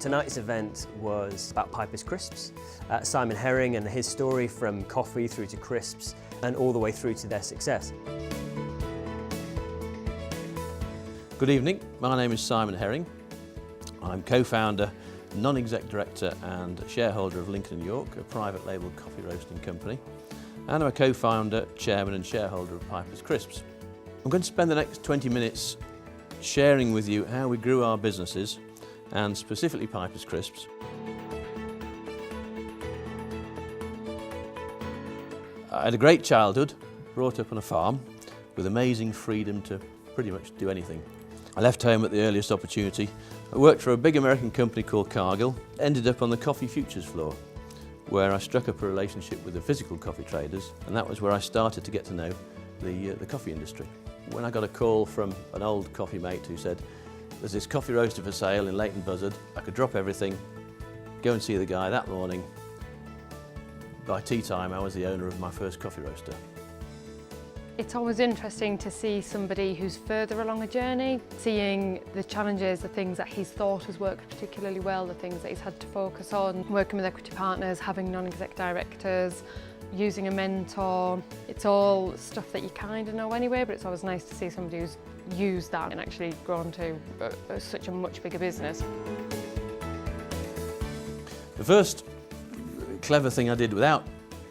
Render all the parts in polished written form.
tonight's event was about Piper's Crisps, Simon Herring and his story from coffee through to crisps and all the way through to their success. Good evening, my name is Simon Herring. I'm co-founder, non-exec director and shareholder of Lincoln & York, a private label coffee roasting company. And I'm a co-founder, chairman and shareholder of Piper's Crisps. I'm going to spend the next 20 minutes sharing with you how we grew our businesses and specifically Piper's Crisps. I had a great childhood, brought up on a farm with amazing freedom to pretty much do anything. I left home at the earliest opportunity. I worked for a big American company called Cargill, ended up on the coffee futures floor, where I struck up a relationship with the physical coffee traders, and that was where I started to get to know the coffee industry. When I got a call from an old coffee mate who said, there's this coffee roaster for sale in Leighton Buzzard, I could drop everything, go and see the guy that morning. By tea time I was the owner of my first coffee roaster. It's always interesting to see somebody who's further along a journey, seeing the challenges, the things that he's thought has worked particularly well, the things that he's had to focus on, working with equity partners, having non-exec directors, using a mentor. It's all stuff that you kind of know anyway, but it's always nice to see somebody who's used that and actually grown to such a much bigger business. The first clever thing I did without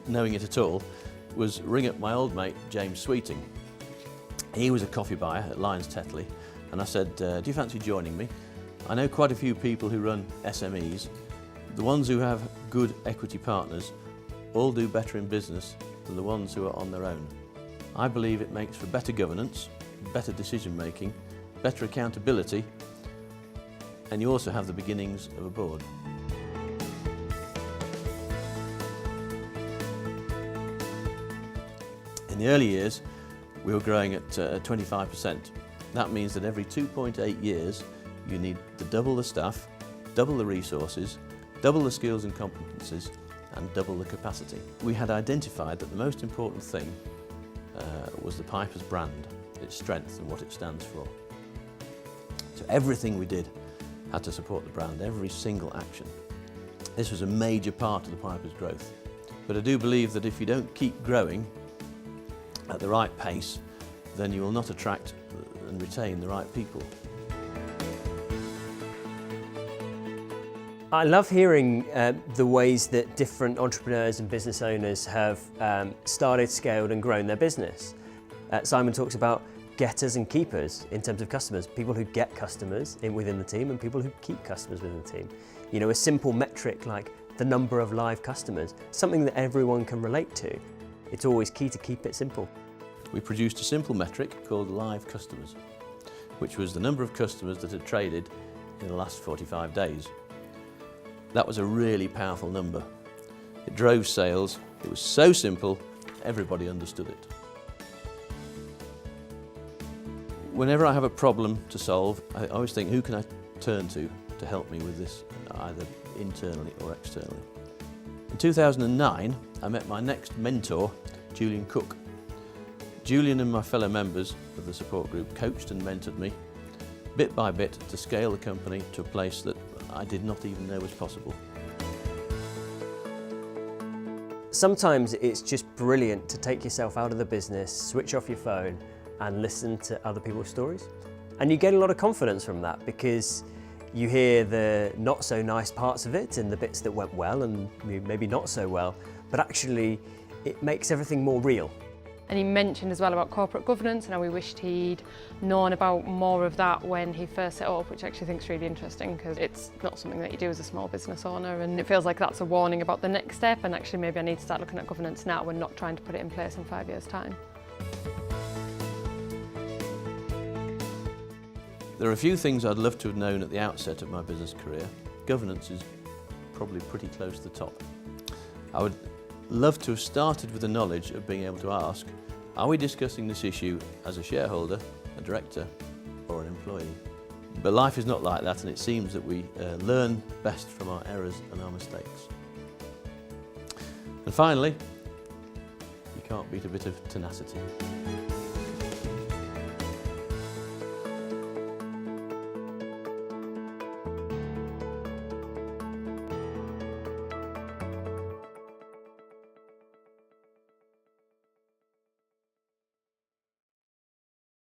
knowing it at all was ring up my old mate James Sweeting. He was a coffee buyer at Lyons Tetley, and I said, do you fancy joining me? I know quite a few people who run SMEs. The ones who have good equity partners all do better in business than the ones who are on their own. I believe it makes for better governance, better decision making, better accountability, and you also have the beginnings of a board. In the early years, we were growing at 25%. That means that every 2.8 years, you need to double the staff, double the resources, double the skills and competencies, and double the capacity. We had identified that the most important thing was the Piper's brand, its strength and what it stands for. So everything we did had to support the brand, every single action. This was a major part of the Piper's growth. But I do believe that if you don't keep growing at the right pace, then you will not attract and retain the right people. I love hearing the ways that different entrepreneurs and business owners have started, scaled and grown their business. Simon talks about getters and keepers in terms of customers, people who get customers within the team and people who keep customers within the team. You know, a simple metric like the number of live customers, something that everyone can relate to. It's always key to keep it simple. We produced a simple metric called live customers, which was the number of customers that had traded in the last 45 days. That was a really powerful number. It drove sales, it was so simple, everybody understood it. Whenever I have a problem to solve, I always think, who can I turn to help me with this, either internally or externally. In 2009, I met my next mentor, Julian Cook. Julian and my fellow members of the support group coached and mentored me, bit by bit, to scale the company to a place that I did not even know was possible. Sometimes it's just brilliant to take yourself out of the business, switch off your phone and listen to other people's stories. And you get a lot of confidence from that because you hear the not so nice parts of it and the bits that went well and maybe not so well, but actually it makes everything more real. And he mentioned as well about corporate governance and how he wished he'd known about more of that when he first set up, which I actually think is really interesting because it's not something that you do as a small business owner, and it feels like that's a warning about the next step, and actually maybe I need to start looking at governance now and not trying to put it in place in 5 years' time. There are a few things I'd love to have known at the outset of my business career. Governance is probably pretty close to the top. I would love to have started with the knowledge of being able to ask, are we discussing this issue as a shareholder, a director or an employee? But life is not like that, and it seems that we learn best from our errors and our mistakes. And finally, you can't beat a bit of tenacity.